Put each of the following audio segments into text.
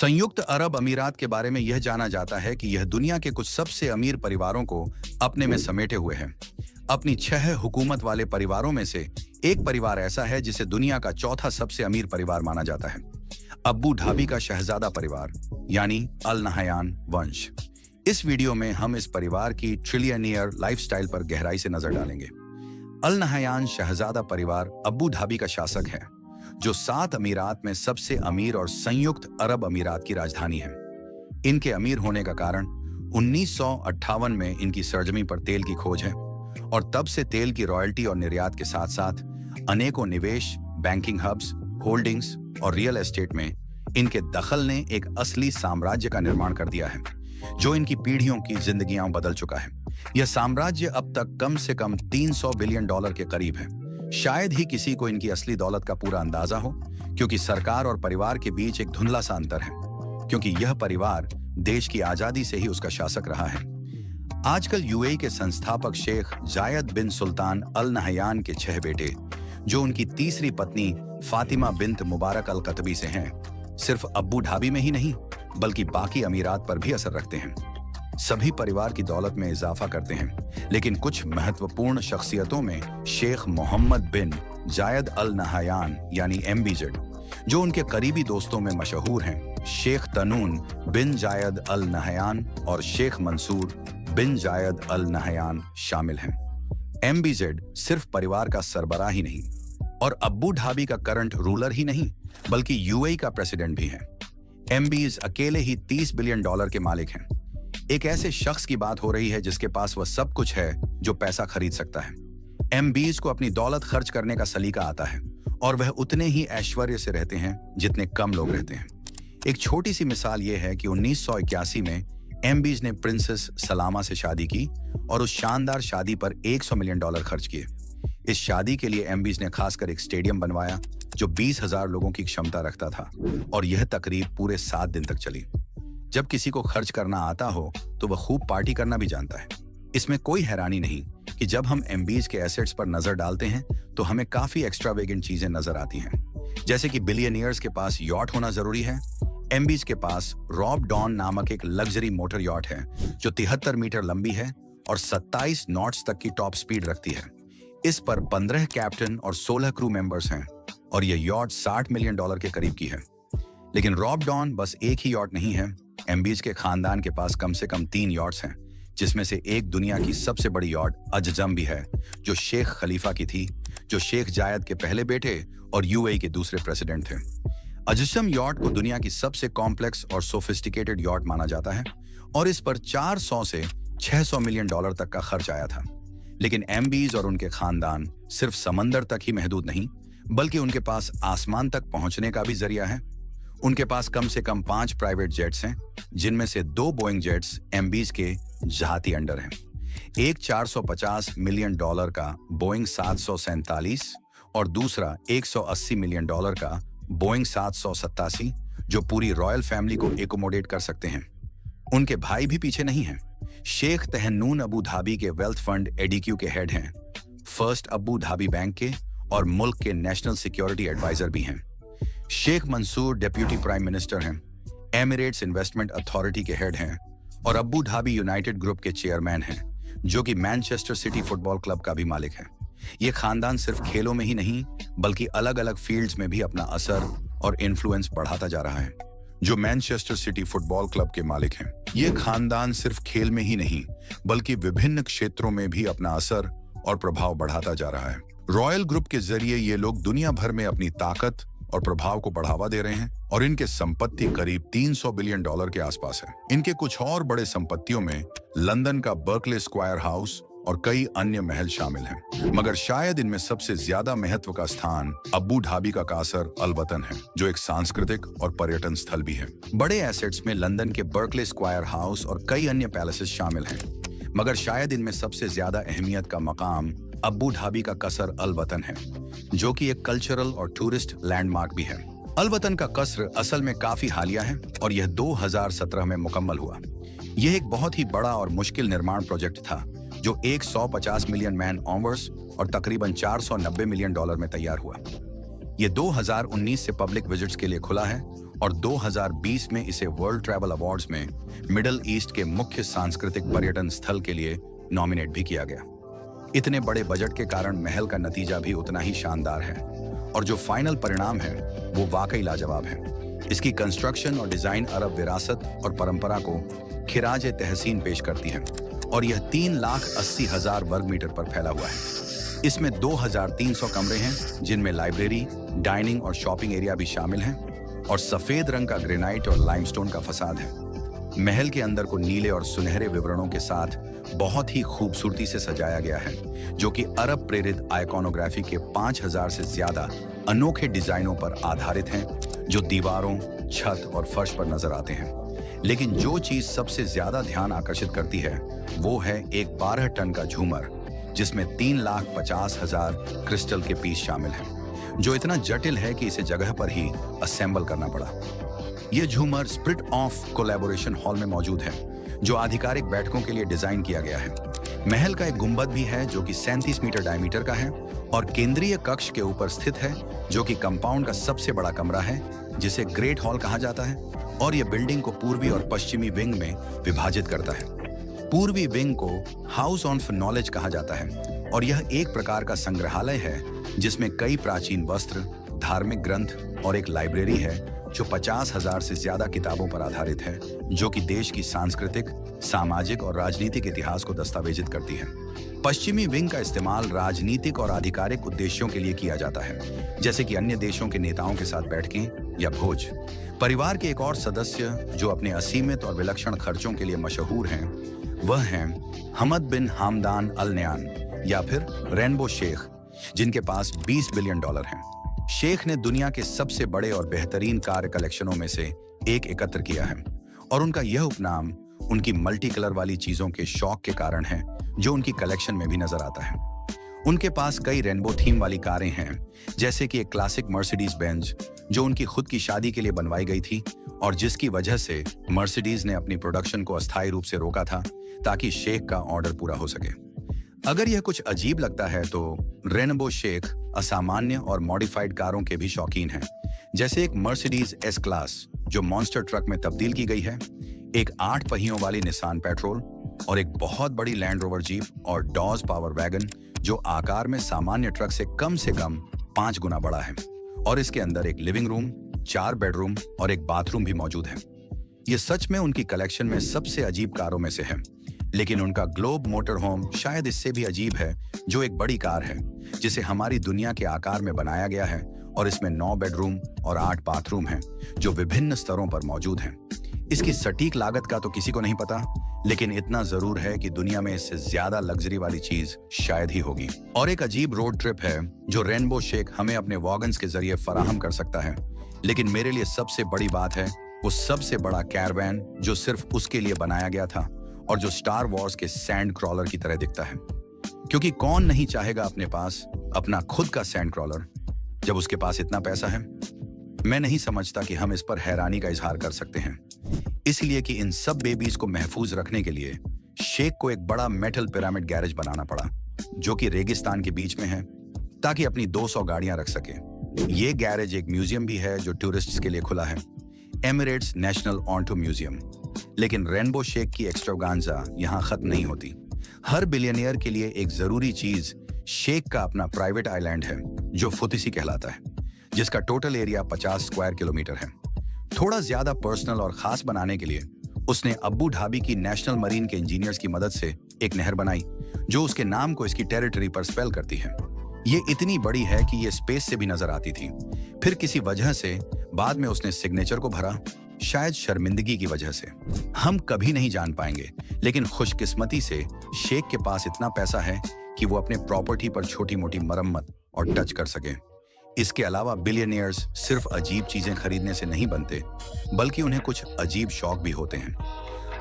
संयुक्त अरब अमीरात के बारे में यह जाना जाता है कि यह दुनिया के कुछ सबसे अमीर परिवारों को अपने में समेटे हुए है। अपनी 6 हुकूमत वाले परिवारों में से एक परिवार ऐसा है जिसे दुनिया का चौथा सबसे अमीर परिवार माना जाता है, अब्बू धाबी का शहजादा परिवार यानी अल नहयान वंश। इस वीडियो में हम इस परिवार की ट्रिलियनियर लाइफस्टाइल पर गहराई से नजर डालेंगे। अल नहयान शहजादा परिवार अब्बू धाबी का शासक है, जो 7 अमीरात में सबसे अमीर और संयुक्त अरब अमीरात की राजधानी है। इनके अमीर होने का कारण 1958 में इनकी सरजमी पर तेल की खोज है और तब से तेल की रॉयल्टी और निर्यात के साथ साथ अनेकों निवेश, बैंकिंग हब्स, होल्डिंग्स और रियल एस्टेट में इनके दखल ने एक असली साम्राज्य का निर्माण कर दिया है, जो इनकी पीढ़ियों की जिंदगियां बदल चुका है। यह साम्राज्य अब तक कम से कम $300 बिलियन के करीब है। शायद ही किसी को इनकी असली दौलत का पूरा अंदाजा हो, क्योंकि सरकार और परिवार के बीच एक धुंधला सा अंतर है, क्योंकि यह परिवार देश की आजादी से ही उसका शासक रहा है। आजकल यूएई के संस्थापक शेख जायद बिन सुल्तान अल नहयान के 6 बेटे, जो उनकी तीसरी पत्नी फातिमा बिन्त मुबारक अल कतबी से हैं, सिर्फ अब्बू धाबी में ही नहीं बल्कि बाकी अमीरात पर भी असर रखते हैं। सभी परिवार की दौलत में इजाफा करते हैं, लेकिन कुछ महत्वपूर्ण शख्सियतों में शेख मोहम्मद बिन जायद अल नहयान यानी MBZ, जो उनके करीबी दोस्तों में मशहूर हैं, शेख तनून बिन जायद अल नहयान और शेख मंसूर बिन जायद अल नहयान शामिल हैं। MBZ सिर्फ परिवार का सरबराह ही नहीं और अब्बू धाबी का करंट रूलर ही नहीं बल्कि यूएई का प्रेसिडेंट भी है। MBZ अकेले ही $30 बिलियन के मालिक हैं। एक ऐसे शख्स की बात हो रही है जिसके पास वह सब कुछ है जो पैसा खरीद सकता है। MBZ को अपनी दौलत खर्च करने का सलीका आता है और वह उतने ही ऐश्वर्य से रहते हैं जितने कम लोग रहते हैं। एक छोटी सी मिसाल यह है कि 1981 में MBZ ने प्रिंसेस सलामा से शादी की और उस शानदार शादी पर $100 मिलियन खर्च किए। इस शादी के लिए MBZ ने खासकर एक स्टेडियम बनवाया जो 20,000 लोगों की क्षमता रखता था और यह तकरीब पूरे 7 दिन तक चली। जब किसी को खर्च करना आता हो तो वह खूब पार्टी करना भी जानता है। इसमें कोई हैरानी नहीं कि जब हम MBZ के एसेट्स पर नजर डालते हैं तो हमें काफी एक्स्ट्रावेगेंट चीजें नजर आती हैं, जैसे कि बिलियनियर्स के पास यॉट होना जरूरी है। MBZ के पास रॉब डॉन नामक एक लग्जरी मोटर यॉट है जो 73 मीटर लंबी है और 27 नॉट्स तक की टॉप स्पीड रखती है। इस पर 15 कैप्टन और 16 क्रू मेंबर्स हैं और यह यॉट $60 मिलियन के करीब की है। लेकिन रॉब डॉन बस एक ही यॉट नहीं है। MBZ के खानदान के पास कम से कम 3 यॉट्स हैं, जिसमें से एक दुनिया की सबसे बड़ी यॉट अजजम भी है, जो शेख खलीफा की थी, जो शेख जायद के पहले बेटे और यूएई के दूसरे प्रेसिडेंट थे। अजजम यॉट को दुनिया की सबसे कॉम्प्लेक्स और सोफिस्टिकेटेड यॉट माना जाता है और इस पर 400 से $600 मिलियन तक का खर्च आया था। लेकिन MBZ और उनके खानदान सिर्फ समंदर तक ही महदूद नहीं बल्कि उनके पास आसमान तक पहुंचने का भी जरिया है। उनके पास कम से कम 5 प्राइवेट जेट्स हैं, जिनमें से 2 बोइंग जेट्स MBZ के जहाती अंडर हैं। एक $450 मिलियन का बोइंग 747 और दूसरा $180 मिलियन का बोइंग 787, जो पूरी रॉयल फैमिली को एकोमोडेट कर सकते हैं। उनके भाई भी पीछे नहीं हैं। शेख तहन्नून अबू धाबी के वेल्थ फंड एडीक्यू के हेड हैं, फर्स्ट अबू धाबी बैंक के और मुल्क के नेशनल सिक्योरिटी एडवाइजर भी हैं। Sheikh Mansour deputy prime minister हैं, एमिरेट्स इन्वेस्टमेंट अथॉरिटी के हेड हैं और अब्बू धाबी यूनाइटेड ग्रुप के चेयरमैन हैं, जो कि मैनचेस्टर सिटी फुटबॉल क्लब का भी मालिक है। ये खानदान सिर्फ खेलों में ही नहीं बल्कि अलग अलग फील्ड्स में भी अपना असर और इन्फ्लुएंस बढ़ाता जा रहा है। जो मैनचेस्टर सिटी फुटबॉल क्लब के मालिक हैं, ये खानदान सिर्फ खेल में ही नहीं बल्कि विभिन्न क्षेत्रों में भी अपना असर और प्रभाव बढ़ाता जा रहा है। रॉयल ग्रुप के जरिए ये लोग दुनिया भर में अपनी ताकत और प्रभाव को बढ़ावा दे रहे हैं और इनके संपत्ति करीब $300 बिलियन के आसपास है। इनके कुछ और बड़े संपत्तियों में लंदन का बर्कले स्क्वायर हाउस और कई अन्य महल शामिल हैं, मगर शायद इनमें सबसे ज्यादा महत्व का स्थान अब्बू धाबी का कासर अल वतन है, जो एक सांस्कृतिक और पर्यटन स्थल भी है। बड़े एसेट्स में लंदन के बर्कले स्क्वायर हाउस और कई अन्य पैलेसेस शामिल हैं, मगर शायद इनमें सबसे ज्यादा अहमियत का मकाम अब्बू धाबी का कसर अल वतन है, जो कि एक कल्चरल और टूरिस्ट लैंडमार्क भी है। अल वतन का कसर असल में काफी हालिया है और यह 2017 में मुकम्मल हुआ। यह एक बहुत ही बड़ा और मुश्किल निर्माण प्रोजेक्ट था, जो 150 मिलियन मैन ऑवर्स और तकरीबन $490 मिलियन में तैयार हुआ। ये 2019 से पब्लिक विजिट्स के लिए खुला है और 2020 में इसे वर्ल्ड ट्रैवल अवार्ड्स में मिडिल ईस्ट के मुख्य सांस्कृतिक पर्यटन स्थल के लिए नॉमिनेट भी किया गया। इतने बड़े बजट के कारण महल का नतीजा भी उतना ही शानदार है और जो फाइनल परिणाम है वो वाकई लाजवाब है। इसकी कंस्ट्रक्शन और डिजाइन अरब विरासत और परंपरा को खिराज तहसीन पेश करती है और यह 3,80,000 वर्ग मीटर पर फैला हुआ है। इसमें 2,300 कमरे हैं जिनमें लाइब्रेरी, डाइनिंग और शॉपिंग एरिया भी शामिल हैं और सफेद रंग का ग्रेनाइट और लाइमस्टोन का फसाद है। महल के अंदर को नीले और सुनहरे विवरणों के साथ बहुत ही खूबसूरती से सजाया गया है, जो कि अरब प्रेरित आइकॉनोग्राफी के 5,000 से ज्यादा अनोखे डिजाइनों पर आधारित हैं, जो दीवारों, छत और फर्श पर नजर आते हैं। लेकिन जो चीज सबसे ज्यादा ध्यान आकर्षित करती है वो है एक 12 टन का झूमर, जिसमें 3,50,000 क्रिस्टल के पीस शामिल हैं, जो इतना जटिल है कि इसे जगह पर ही असेंबल करना पड़ा। यह झूमर स्प्रिट ऑफ कोलैबोरेशन हॉल में मौजूद है, जो आधिकारिक बैठकों के लिए डिजाइन किया गया है। महल का एक गुंबद भी है जो कि 37 मीटर डायमीटर का है और केंद्रीय कक्ष के ऊपर स्थित है, जो कि कंपाउंड का सबसे बड़ा कमरा है, जिसे ग्रेट हॉल कहा जाता है और यह बिल्डिंग को पूर्वी और पश्चिमी विंग में विभाजित करता है। पूर्वी विंग को हाउस ऑफ नॉलेज कहा जाता है और यह एक प्रकार का संग्रहालय है जिसमें कई प्राचीन वस्त्र, धार्मिक ग्रंथ और एक लाइब्रेरी है जो 50,000 से ज्यादा किताबों पर आधारित है, जो कि देश की सांस्कृतिक, सामाजिक और राजनीतिक इतिहास को दस्तावेजित करती है। पश्चिमी विंग का इस्तेमाल राजनीतिक और आधिकारिक उद्देश्यों के लिए किया जाता है, जैसे कि अन्य देशों के नेताओं के साथ बैठकें या भोज। परिवार के एक और सदस्य जो अपने असीमित और विलक्षण खर्चों के लिए मशहूर हैं, वह हैं हमद बिन हामदान अल नयान या फिर रेनबो शेख, जिनके पास $20 बिलियन हैं। शेख ने दुनिया के सबसे बड़े और बेहतरीन कार कलेक्शनों में से एक एकत्र किया है और उनका यह उपनाम उनकी मल्टी कलर वाली चीजों के शौक के कारण है, जो उनकी कलेक्शन में भी नजर आता है। उनके पास कई रेनबो थीम वाली कारें हैं, जैसे कि एक क्लासिक मर्सिडीज बेंज जो उनकी खुद की शादी के लिए बनवाई गई थी और जिसकी वजह से मर्सिडीज ने अपनी प्रोडक्शन को अस्थायी रूप से रोका था ताकि शेख का ऑर्डर पूरा हो सके। अगर यह कुछ अजीब लगता है तो रेनबो शेख असामान्य और मॉडिफाइड कारों के भी शौकीन हैं, जैसे एक मर्सिडीज एस क्लास जो मॉन्स्टर ट्रक में तब्दील की गई है, एक 8 पहियों वाली निसान पेट्रोल और एक बहुत बड़ी लैंड रोवर जीप और डॉज पावर वैगन जो आकार में सामान्य ट्रक से कम 5 गुना बड़ा है और इसके अंदर एक लिविंग रूम, 4 बेडरूम और एक बाथरूम भी मौजूद है। ये सच में उनकी कलेक्शन में सबसे अजीब कारों में से है, लेकिन उनका ग्लोब मोटर होम शायद इससे भी अजीब है, जो एक बड़ी कार है जिसे हमारी दुनिया के आकार में बनाया गया है और इसमें 9 बेडरूम और 8 बाथरूम हैं जो विभिन्न स्तरों पर मौजूद हैं। इसकी सटीक लागत का तो किसी को नहीं पता, लेकिन इतना जरूर है कि दुनिया में इससे ज्यादा लग्जरी वाली चीज शायद ही होगी। और एक अजीब रोड ट्रिप है जो रेनबो शेख हमें अपने वॉगन्स के जरिए फराहम कर सकता है, लेकिन मेरे लिए सबसे बड़ी बात है वो सबसे बड़ा कैरवैन जो सिर्फ उसके लिए बनाया गया था और जो स्टार वॉर्स के सैंड क्रॉलर की तरह दिखता है, क्योंकि कौन नहीं चाहेगा अपने पास अपना खुद का सैंड क्रॉलर जब उसके पास इतना पैसा है। मैं नहीं समझता कि हम इस पर हैरानी का इजहार कर सकते हैं, इसलिए कि इन सब बेबीज को महफूज रखने के लिए शेख को एक बड़ा मेटल पिरामिड गैरेज बनाना पड़ा, जो कि रेगिस्तान के बीच में है, ताकि अपनी 200 गाड़ियां रख सके। ये गैरेज एक म्यूजियम भी है जो टूरिस्ट्स के लिए खुला है, एमिरेट्स नेशनल ऑन्टो म्यूजियम। लेकिन रेनबो शेख की एक्स्ट्रावागांजा यहाँ खत्म नहीं होती। हर बिलियनियर के लिए एक जरूरी चीज शेख का अपना प्राइवेट आइलैंड है जो फुतिसी कहलाता है, जिसका टोटल एरिया 50 स्क्वायर किलोमीटर है। थोड़ा ज्यादा पर्सनल और खास बनाने के लिए उसने अब्बू धाबी की नेशनल मरीन के इंजीनियर्स की मदद से एक नहर बनाई जो उसके नाम को इसकी टेरिटरी पर स्पेल करती है। ये इतनी बड़ी है कि ये स्पेस से भी नजर आती थी। फिर किसी वजह से बाद में उसने सिग्नेचर को भरा, शायद शर्मिंदगी की वजह से, हम कभी नहीं जान पाएंगे। लेकिन खुशकिस्मती से शेख के पास इतना पैसा है कि वो अपने प्रॉपर्टी पर छोटी मोटी मरम्मत और टच कर सके। इसके अलावा बिलियनियर्स सिर्फ अजीब चीजें खरीदने से नहीं बनते, बल्कि उन्हें कुछ अजीब शौक भी होते हैं।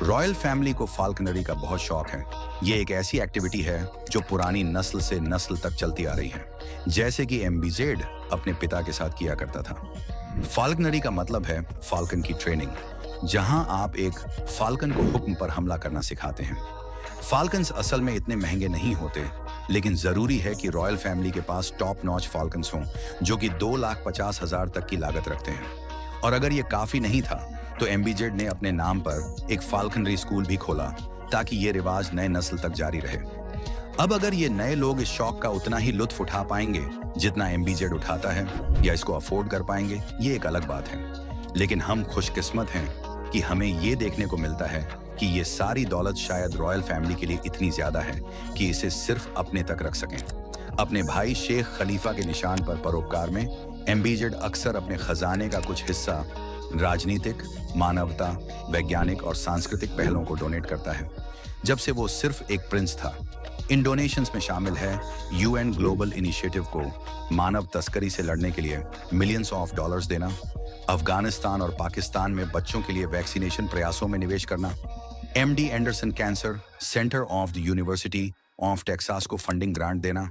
रॉयल फैमिली को फाल्कनरी का बहुत शौक है। ये एक ऐसी एक्टिविटी है जो पुरानी नस्ल से नस्ल तक चलती आ रही है, जैसे कि MBZ अपने पिता के साथ किया करता था। फाल्कनरी का मतलब है फाल्कन की ट्रेनिंग, जहां आप एक फाल्कन को हुक्म पर हमला करना सिखाते हैं। फाल्कन्स असल में इतने महंगे नहीं होते, लेकिन जरूरी है कि रॉयल फैमिली के पास टॉप नॉच फाल्कन्स हों जो कि 2,50,000 तक की लागत रखते हैं। और अगर ये काफी नहीं था तो एमबीजेड ने अपने नाम पर एक फाल्कनरी स्कूल भी खोला ताकि ये रिवाज नए नस्ल तक जारी रहे। अब अगर ये नए लोग इस शौक का उतना ही लुत्फ उठा पाएंगे जितना एमबीजेड उठाता है या इसको अफोर्ड कर पाएंगे, ये एक अलग बात है। लेकिन हम खुशकिस्मत हैं कि हमें ये देखने को मिलता है कि ये सारी दौलत शायद रॉयल फैमिली के लिए इतनी ज्यादा है कि इसे सिर्फ अपने तक रख सकें। अपने भाई शेख खलीफा के निशान पर परोपकार में एमबीजेड अक्सर अपने खजाने का कुछ हिस्सा राजनीतिक, मानवता, वैज्ञानिक और सांस्कृतिक पहलों को डोनेट करता है। जब से वो सिर्फ एक प्रिंस था, इन डोनेशंस में शामिल है यूएन ग्लोबल इनिशिएटिव को मानव तस्करी से लड़ने के लिए मिलियंस ऑफ डॉलर्स देना, अफगानिस्तान और पाकिस्तान में बच्चों के लिए वैक्सीनेशन प्रयासों में निवेश करना, MD Anderson cancer centre of the university of Texas को फंडिंग ग्रांट देना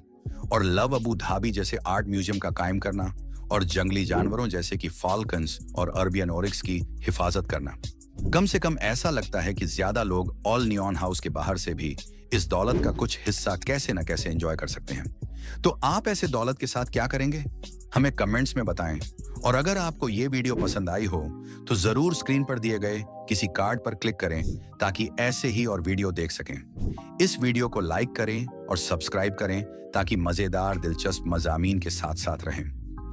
और लव अबू धाबी जैसे आर्ट म्यूजियम का कायम करना और जंगली जानवरों जैसे कि फाल्कन्स और अर्बियन ओरिक्स की हिफाजत करना। कम से कम ऐसा लगता है कि ज्यादा लोग ऑल नियॉन हाउस के बाहर से भी इस दौलत का कुछ हिस्सा कैसे न कैसे एंजॉय कर सकते हैं। तो आप ऐसे दौलत के साथ क्या करेंगे? हमें कमेंट्स में बताएं। और अगर आपको ये वीडियो पसंद आई हो तो जरूर स्क्रीन पर दिए गए किसी कार्ड पर क्लिक करें ताकि ऐसे ही और वीडियो देख सकें। इस वीडियो को लाइक करें और सब्सक्राइब करें ताकि मजेदार दिलचस्प मज़ामीन के साथ साथ रहें।